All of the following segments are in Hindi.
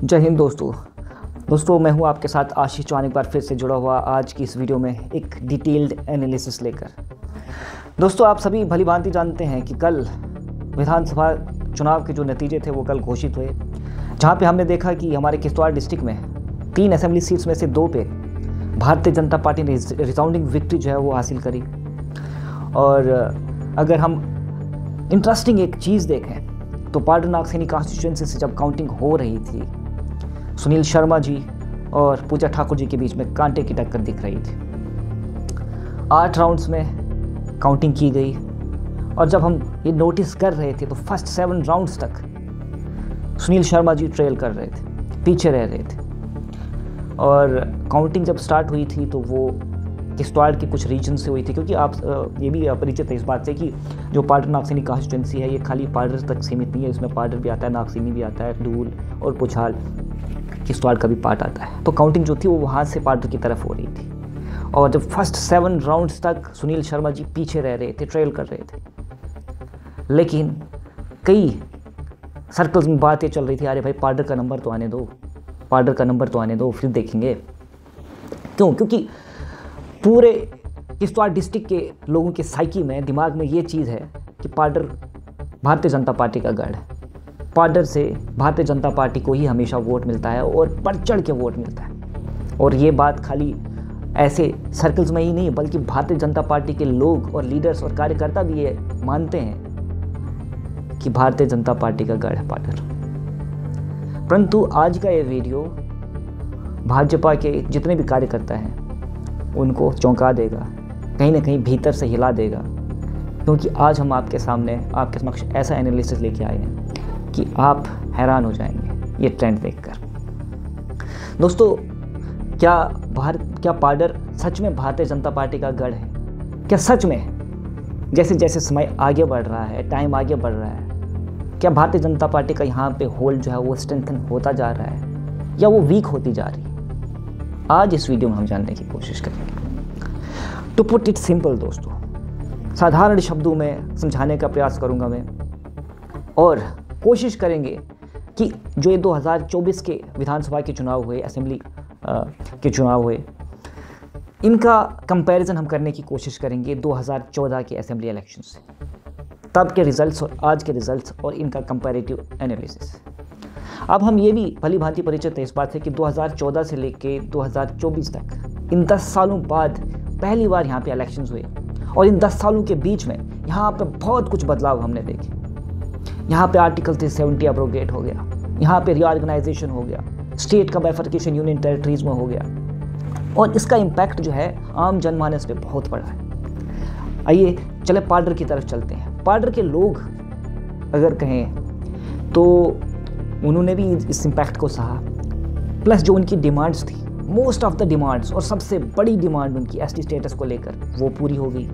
जय हिंद दोस्तों मैं हूं आपके साथ आशीष चौहान, एक बार फिर से जुड़ा हुआ आज की इस वीडियो में एक डिटेल्ड एनालिसिस लेकर। दोस्तों, आप सभी भली भांति जानते हैं कि कल विधानसभा चुनाव के जो नतीजे थे वो कल घोषित हुए, जहां पे हमने देखा कि हमारे किश्तवाड़ डिस्ट्रिक्ट में 3 असेंबली सीट्स में से 2 पे भारतीय जनता पार्टी ने रिसाउंडिंग विक्ट्री जो है वो हासिल करी। और अगर हम इंटरेस्टिंग एक चीज़ देखें तो पाडर नागसेनी कॉन्स्टिट्यूएंसी से जब काउंटिंग हो रही थी, सुनील शर्मा जी और पूजा ठाकुर जी के बीच में कांटे की टक्कर दिख रही थी। 8 राउंड्स में काउंटिंग की गई और जब हम ये नोटिस कर रहे थे तो फर्स्ट 7 राउंड्स तक सुनील शर्मा जी ट्रेल कर रहे थे, पीछे रह रहे थे। और काउंटिंग जब स्टार्ट हुई थी तो वो किश्तवाड़ के कुछ रीजन से हुई थी, क्योंकि आप ये भी परिचित है इस बात से कि जो पाडर नागसेनी कॉन्स्टिट्यूएंसी है ये खाली पाडर तक सीमित नहीं है, इसमें पाडर भी आता है, नागसेनी भी आता है, डूल और पुछाल किश्तवाड़ का भी पार्ट आता है। तो काउंटिंग जो थी वो वहाँ से पाडर की तरफ हो रही थी। और जब फर्स्ट 7 राउंड्स तक सुनील शर्मा जी पीछे रह रहे थे, ट्रेल कर रहे थे, लेकिन कई सर्कल्स में बात ये चल रही थी, अरे भाई पाडर का नंबर तो आने दो, पाडर का नंबर तो आने दो, फिर देखेंगे। क्यों? क्योंकि पूरे किश्तवाड़ डिस्ट्रिक्ट के लोगों के साइकी में, दिमाग में ये चीज़ है कि पाडर भारतीय जनता पार्टी का गढ़ है, पाडर से भारतीय जनता पार्टी को ही हमेशा वोट मिलता है और बढ़ चढ़ के वोट मिलता है। और ये बात खाली ऐसे सर्कल्स में ही नहीं बल्कि भारतीय जनता पार्टी के लोग और लीडर्स और कार्यकर्ता भी ये मानते हैं कि भारतीय जनता पार्टी का गढ़ है पाडर। परंतु आज का ये वीडियो भाजपा के जितने भी कार्यकर्ता हैं उनको चौंका देगा, कहीं ना कहीं भीतर से हिला देगा, क्योंकि आज हम आपके सामने, आपके समक्ष ऐसा एनालिसिस लेके आए हैं कि आप हैरान हो जाएंगे ये ट्रेंड देखकर। दोस्तों, क्या पाडर सच में भारतीय जनता पार्टी का गढ़ है? क्या सच में जैसे जैसे समय आगे बढ़ रहा है, टाइम आगे बढ़ रहा है, क्या भारतीय जनता पार्टी का यहाँ पे होल्ड जो है वो स्ट्रेंथन होता जा रहा है या वो वीक होती जा रही है? आज इस वीडियो में हम जानने की कोशिश करेंगे। टू पुट इट सिंपल दोस्तों, साधारण शब्दों में समझाने का प्रयास करूंगा मैं, और कोशिश करेंगे कि जो ये 2024 के विधानसभा के चुनाव हुए, असेंबली के चुनाव हुए, इनका कंपैरिजन हम करने की कोशिश करेंगे 2014 के असेंबली इलेक्शन से, तब के रिजल्ट्स और आज के रिजल्ट्स और इनका कंपैरेटिव एनालिसिस। अब हम ये भी भली भांति परिचित है इस बात से कि 2014 से लेके 2024 तक इन 10 सालों बाद पहली बार यहाँ पे इलेक्शंस हुए, और इन 10 सालों के बीच में यहाँ पे बहुत कुछ बदलाव हमने देखे। यहाँ पे आर्टिकल 370 अब्रोगेट हो गया, यहाँ पे रीऑर्गेनाइजेशन हो गया, स्टेट का बाइफर्केशन यूनियन टेरिटरीज में हो गया, और इसका इम्पैक्ट जो है आम जनमानस पे बहुत पड़ा है। आइए चले पाडर की तरफ चलते हैं। पाडर के लोग अगर कहें तो उन्होंने भी इस इम्पैक्ट को सहा, प्लस जो उनकी डिमांड्स थी, मोस्ट ऑफ द डिमांड्स और सबसे बड़ी डिमांड उनकी एसटी स्टेटस को लेकर वो पूरी हो गई,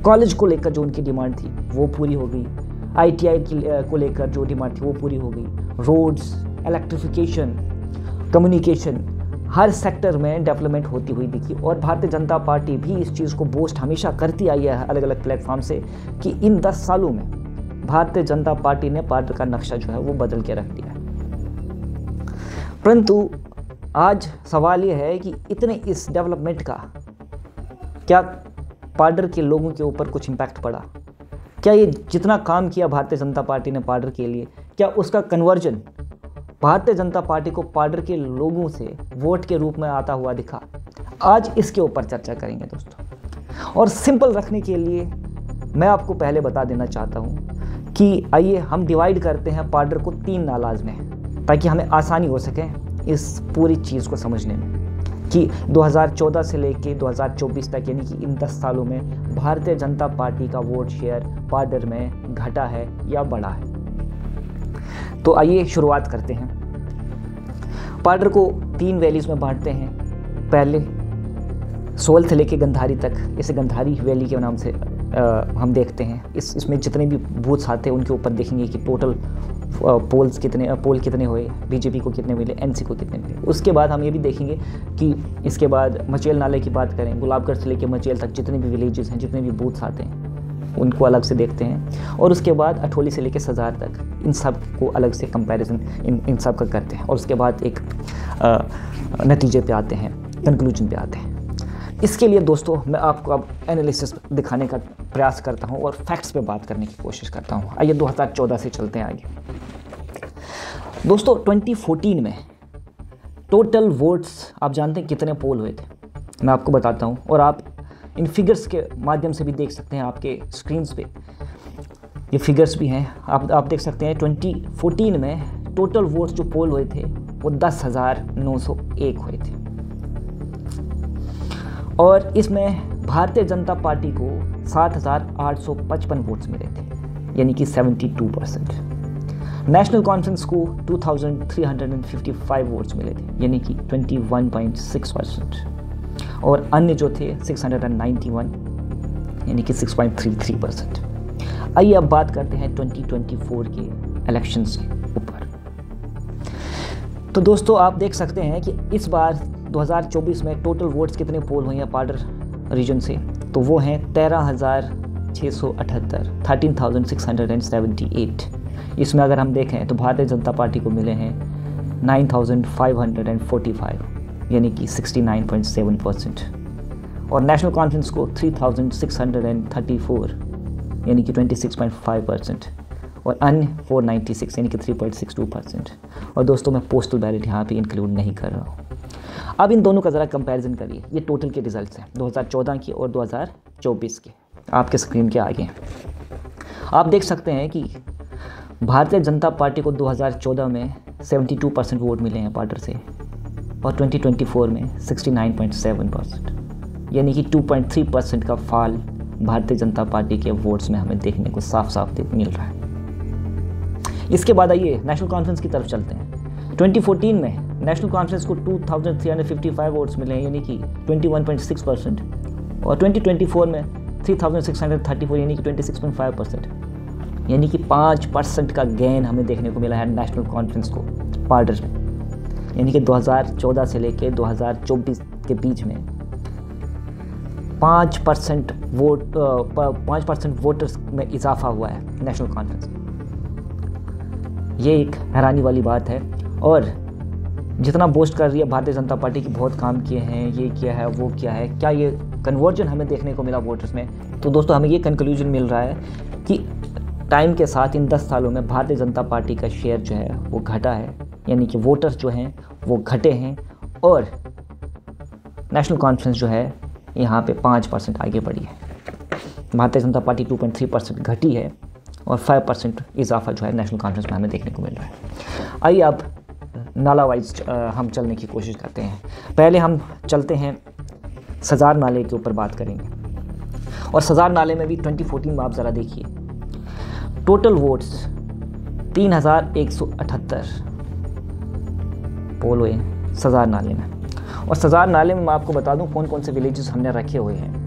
कॉलेज को लेकर जो उनकी डिमांड थी वो पूरी हो गई, ITI को लेकर जो डिमांड थी वो पूरी हो गई, रोड्स, इलेक्ट्रिफिकेशन, कम्युनिकेशन, हर सेक्टर में डेवलपमेंट होती हुई दिखी। और भारतीय जनता पार्टी भी इस चीज़ को बोस्ट हमेशा करती आई है अलग अलग प्लेटफॉर्म से कि इन 10 सालों में भारतीय जनता पार्टी ने पाडर का नक्शा जो है वो बदल के रख दिया है। परंतु आज सवाल ये है कि इतने इस डेवलपमेंट का क्या पाडर के लोगों के ऊपर कुछ इम्पैक्ट पड़ा? क्या ये जितना काम किया भारतीय जनता पार्टी ने पाडर के लिए, क्या उसका कन्वर्जन भारतीय जनता पार्टी को पाडर के लोगों से वोट के रूप में आता हुआ दिखा? आज इसके ऊपर चर्चा करेंगे दोस्तों। और सिंपल रखने के लिए मैं आपको पहले बता देना चाहता हूँ कि आइए हम डिवाइड करते हैं पाडर को 3 नालाज में, ताकि हमें आसानी हो सके इस पूरी चीज़ को समझने में कि 2014 से लेके 2024 तक, यानी कि इन 10 सालों में भारतीय जनता पार्टी का वोट शेयर पाडर में घटा है या बढ़ा है। तो आइए शुरुआत करते हैं। पाडर को 3 वैलीज में बांटते हैं। पहले सोल से लेके गंधारी तक, इसे गंधारी वैली के नाम से हम देखते हैं। इसमें जितने भी बूथ्स आते हैं उनके ऊपर देखेंगे कि टोटल पोल कितने हुए, बीजेपी को कितने मिले, एनसी को कितने मिले। उसके बाद हम ये भी देखेंगे कि इसके बाद मचेल नाले की बात करें, गुलाबगढ़ से लेकर मचेल तक जितने भी विलेजेस हैं, जितने भी बूथ्स आते हैं, उनको अलग से देखते हैं, और उसके बाद अठोली से लेकर सजार तक इन सब को अलग से कंपैरिजन इन सब का करते हैं, और उसके बाद एक नतीजे पे आते हैं, कंक्लूजन पे आते हैं। इसके लिए दोस्तों मैं आपको अब एनालिसिस दिखाने का प्रयास करता हूँ और फैक्ट्स पे बात करने की कोशिश करता हूँ। आइए 2014 से चलते हैं आगे। दोस्तों 2014 में टोटल वोट्स आप जानते हैं कितने पोल हुए थे, मैं आपको बताता हूँ, और आप इन फिगर्स के माध्यम से भी देख सकते हैं। आपके स्क्रीन्स पे ये फिगर्स भी हैं, आप देख सकते हैं। 2014 में टोटल वोट्स जो पोल हुए थे वो 10,901 हुए थे, और इसमें भारतीय जनता पार्टी को 7,855 वोट्स मिले थे, यानी कि 72%। नेशनल कॉन्फ्रेंस को 2,355 वोट्स मिले थे, यानी कि 21.6%, और अन्य जो थे 691, यानी कि 6.33%। आइए अब बात करते हैं 2024 के इलेक्शंस के ऊपर। तो दोस्तों आप देख सकते हैं कि इस बार 2024 में टोटल वोट्स कितने पोल हुए हैं पार्डर रीजन से, तो वो हैं 13,678, 13,678। इसमें अगर हम देखें तो भारतीय जनता पार्टी को मिले हैं 9,545, यानी कि 69.7%, और नेशनल कॉन्फ्रेंस को 3,634, यानी कि 26.5%, और अन्य 496, यानी कि 3.62%। और दोस्तों मैं पोस्टल बैलेट यहाँ पे इंक्लूड नहीं कर रहा हूँ। अब इन दोनों का ज़रा कंपैरिजन करिए। ये टोटल के रिजल्ट्स हैं 2014 की और 2024 के, आपके स्क्रीन के आगे हैं। आप देख सकते हैं कि भारतीय जनता पार्टी को 2014 में 72% वोट मिले हैं पार्डर से, और 2024 में 69.7%, यानी कि 2.3% का फॉल भारतीय जनता पार्टी के वोट्स में हमें देखने को साफ साफ मिल रहा है। इसके बाद आइए नेशनल कॉन्फ्रेंस की तरफ चलते हैं। 2014 में नेशनल कॉन्फ्रेंस को 2,355 वोट्स मिले हैं, यानी कि 21.6%, और 2024 में 3,634, यानी कि 26.5%, यानी कि 5% का गेन हमें देखने को मिला है नेशनल कॉन्फ्रेंस को पार्डर में, यानी कि 2014 से लेकर 2024 के बीच में 5% वोटर्स में इजाफा हुआ है नेशनल कॉन्फ्रेंस। ये एक हैरानी वाली बात है, और जितना बोस्ट कर रही है भारतीय जनता पार्टी की बहुत काम किए हैं, ये किया है, वो किया है, क्या ये कन्वर्जन हमें देखने को मिला वोटर्स में? तो दोस्तों हमें ये कंक्लूजन मिल रहा है कि टाइम के साथ इन 10 सालों में भारतीय जनता पार्टी का शेयर जो है वो घटा है, यानी कि वोटर्स जो हैं वो घटे हैं, और नेशनल कॉन्फ्रेंस जो है यहाँ पे 5% आगे बढ़ी है। भारतीय जनता पार्टी 2.3% घटी है, और 5% इजाफा जो है नेशनल कॉन्फ्रेंस में हमें देखने को मिल रहा है। आइए अब नाला वाइज हम चलने की कोशिश करते हैं। पहले हम चलते हैं सजार नाले के ऊपर बात करेंगे, और सजार नाले में भी 2014 में आप ज़रा देखिए टोटल वोट्स 3,178 पोल हुए सजार नाले में। और सजार नाले में मैं आपको बता दूं कौन कौन से विलेजेस हमने रखे हुए हैं।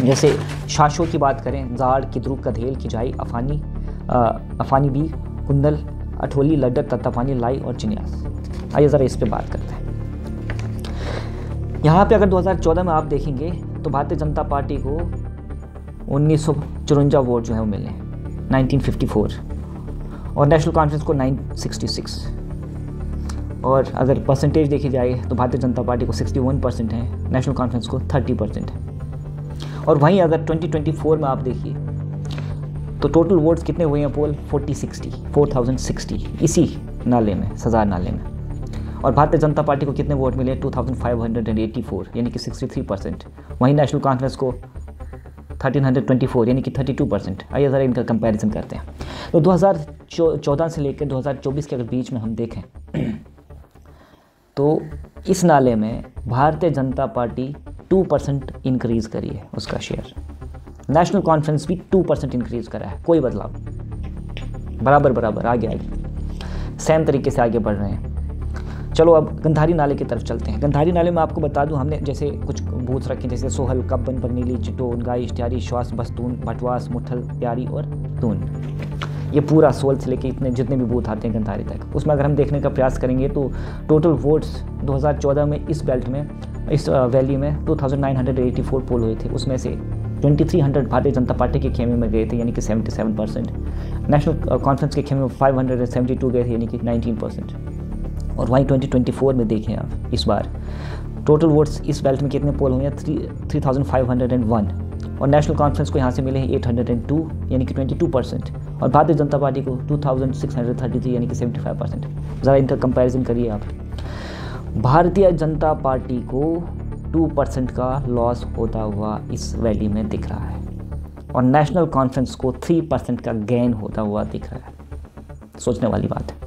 जैसे शाशो की बात करें, जाड़, किद्रुक, कधेल, किजाई, अफानी बी, कुंदल, अठोली, लड्डर, तत्तापानी, लाई और चिन्यास। आइए ज़रा इस पे बात करते हैं। यहाँ पे अगर 2014 में आप देखेंगे तो भारतीय जनता पार्टी को 1954 वोट जो है वो मिले हैं, 1954, और नेशनल कॉन्फ्रेंस को 966। और अगर परसेंटेज देखी जाए तो भारतीय जनता पार्टी को 61% है, नेशनल कॉन्फ्रेंस को 30% है। और वहीं अगर 2024 में आप देखिए तो टोटल वोट्स कितने हुए हैं पोल 4,060 इसी नाले में, सजार नाले में। और भारतीय जनता पार्टी को कितने वोट मिले 2,584, यानी कि 63%। वहीं नेशनल कॉन्फ्रेंस को 1,324, यानी कि 32%। आइए ज़रा इनका कंपैरिजन करते हैं। तो 2014 से लेकर 2024 के अगर बीच में हम देखें तो इस नाले में भारतीय जनता पार्टी 2% इंक्रीज़ करी है उसका शेयर। नेशनल कॉन्फ्रेंस भी 2% इंक्रीज़ करा है, कोई बदलाव, बराबर आगे सेम तरीके से आगे बढ़ रहे हैं। चलो अब गंधारी नाले की तरफ चलते हैं। गंधारी नाले में आपको बता दूं हमने जैसे कुछ बूथ रखे, जैसे सोहल, कब्बन, बरनीली, चिटोन, गाई, इश्तियारी, श्वास, बस्तून, भटवास, मुठल, प्यारी और तून। ये पूरा सोहल से लेके इतने जितने भी बूथ आते हैं गंधारी तक, उसमें अगर हम देखने का प्रयास करेंगे तो टोटल वोट्स 2014 में इस बेल्ट में, इस वैली में 2,984 पोल हुए थे। उसमें से 2300 भारतीय जनता पार्टी के खेमे में गए थे, यानी कि 77%। नेशनल कॉन्फ्रेंस के खेमे में 572 गए थे, यानी कि 19%। और वहीं 2024 में देखें आप, इस बार टोटल वोट्स इस बेल्ट में कितने पोल हुए हैं? 3501। और नेशनल कॉन्फ्रेंस को यहाँ से मिले हैं 802, यानी कि 22%। और भारतीय जनता पार्टी को 2633, यानी कि 75%। ज़रा इनका कंपैरिजन करिए आप। भारतीय जनता पार्टी को 2% का लॉस होता हुआ इस वैली में दिख रहा है, और नेशनल कॉन्फ्रेंस को 3% का गेन होता हुआ दिख रहा है। सोचने वाली बात है।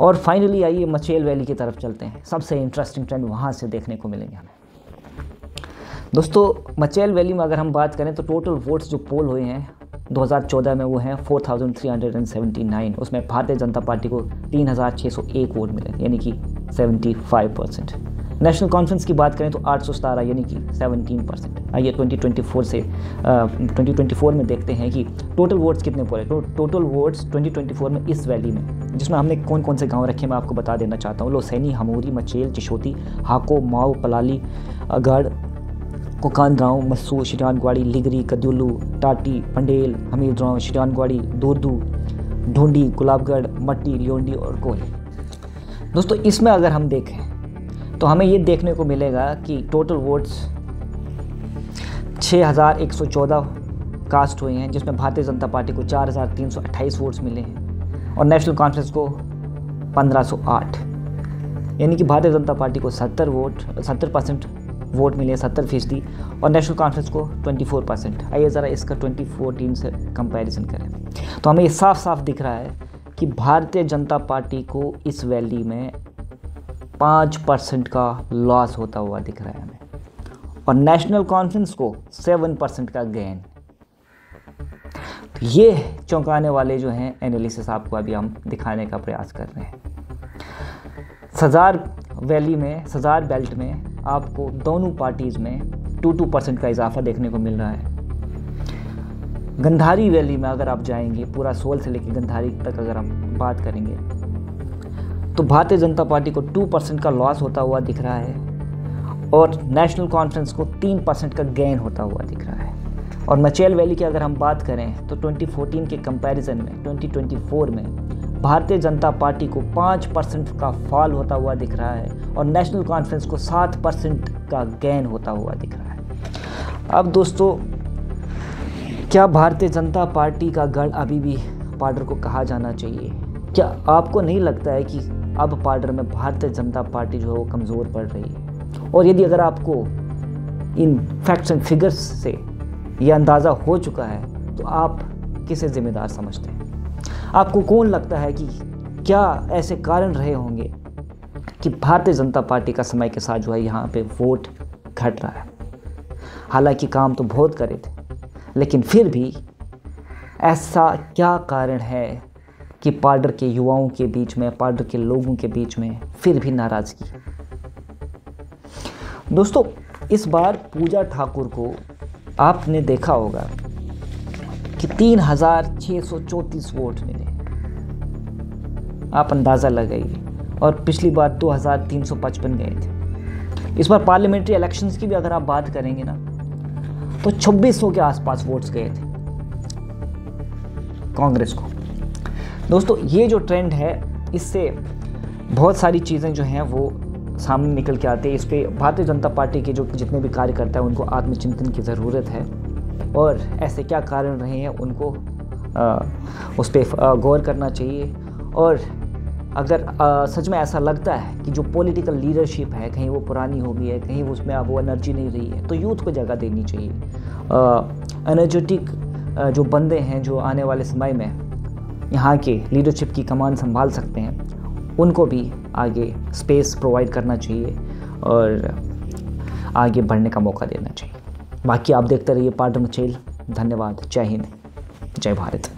और फाइनली आइए मचेल वैली की तरफ चलते हैं। सबसे इंटरेस्टिंग ट्रेंड वहाँ से देखने को मिलेंगे हमें। दोस्तों, मचेल वैली में अगर हम बात करें तो टोटल वोट्स जो पोल हुए हैं 2014 में वो हैं 4379। उसमें भारतीय जनता पार्टी को 3601 वोट मिले, यानी कि 75%। नेशनल कॉन्फ्रेंस की बात करें तो 817, यानी कि 17%। आइए 2024 में देखते हैं कि टोटल वोट्स कितने पोल है। तो टोटल वोट्स 2024 में इस वैली में, जिसमें हमने कौन कौन से गांव रखे मैं आपको बता देना चाहता हूँ। लोसैनी, हमूरी, मचेल, चिशोती, हाको, माओ, पलाली, अगड़, कोकानगांव, मस्सू, शिरानगवाड़ी, लिगरी, कद्युल्लू, टाटी, पंडेल, हमीरगांव, शिरानगवाड़ी, दूरदू, ढूंढी, गुलाबगढ़, मट्टी, लियोंडी और कोहली। दोस्तों, इसमें अगर हम देखें तो हमें ये देखने को मिलेगा कि टोटल वोट्स 6114 कास्ट हुए हैं, जिसमें भारतीय जनता पार्टी को 4328 वोट्स मिले हैं और नेशनल कॉन्फ्रेंस को 1508, यानी कि भारतीय जनता पार्टी को 70% वोट मिले, 70%, और नेशनल कॉन्फ्रेंस को 24%। आइए ज़रा इसका 2014 से कंपैरिजन करें तो हमें ये साफ साफ दिख रहा है कि भारतीय जनता पार्टी को इस वैली में 5% का लॉस होता हुआ दिख रहा है हमें, और नेशनल कॉन्फ्रेंस को 7% का गेन। तो ये चौंकाने वाले जो हैं एनालिसिस आपको अभी हम दिखाने का प्रयास कर रहे हैं। सजार वैली में, सजार बेल्ट में आपको दोनों पार्टीज़ में 2% का इजाफा देखने को मिल रहा है। गंधारी वैली में अगर आप जाएंगे, पूरा सोल से लेकर गंधारी तक अगर हम बात करेंगे तो भारतीय जनता पार्टी को 2% का लॉस होता हुआ दिख रहा है, और नेशनल कॉन्फ्रेंस को 3% का गेन होता हुआ दिख रहा है। और मचेल वैली की अगर हम बात करें तो 2014 के कंपैरिजन में 2024 में भारतीय जनता पार्टी को 5% का फॉल होता हुआ दिख रहा है, और नेशनल कॉन्फ्रेंस को 7% का गेन होता हुआ दिख रहा है। अब दोस्तों, क्या भारतीय जनता पार्टी का गढ़ अभी भी पाडर को कहा जाना चाहिए? क्या आपको नहीं लगता है कि अब पाडर में भारतीय जनता पार्टी जो है वो कमज़ोर पड़ रही है? और यदि अगर आपको इन फैक्ट्स एंड फिगर्स से ये अंदाज़ा हो चुका है तो आप किसे ज़िम्मेदार समझते हैं? आपको कौन लगता है कि क्या ऐसे कारण रहे होंगे कि भारतीय जनता पार्टी का समय के साथ जो है यहाँ पे वोट घट रहा है? हालांकि काम तो बहुत करे थे, लेकिन फिर भी ऐसा क्या कारण है कि पाडर के युवाओं के बीच में, पाडर के लोगों के बीच में फिर भी नाराज़गी? दोस्तों, इस बार पूजा ठाकुर को आपने देखा होगा कि 3634 वोट मिले, आप अंदाज़ा लगाइए, और पिछली बार 2355 गए थे। इस बार पार्लियामेंट्री इलेक्शंस की भी अगर आप बात करेंगे ना तो 2600 के आसपास वोट्स गए थे कांग्रेस को। दोस्तों, ये जो ट्रेंड है इससे बहुत सारी चीज़ें जो हैं वो सामने निकल के आते हैं। इस पर भारतीय जनता पार्टी के जो जितने भी कार्यकर्ता हैं उनको आत्मचिंतन की ज़रूरत है, और ऐसे क्या कारण रहे हैं उनको उस पर गौर करना चाहिए। और अगर सच में ऐसा लगता है कि जो पॉलिटिकल लीडरशिप है कहीं वो पुरानी हो गई है, कहीं उसमें अब वो एनर्जी नहीं रही है, तो यूथ को जगह देनी चाहिए। एनर्जेटिक जो बंदे हैं जो आने वाले समय में यहाँ के लीडरशिप की कमान संभाल सकते हैं, उनको भी आगे स्पेस प्रोवाइड करना चाहिए और आगे बढ़ने का मौका देना चाहिए। बाकी आप देखते रहिए पाडर मचेल। धन्यवाद। जय हिंद, जय भारत।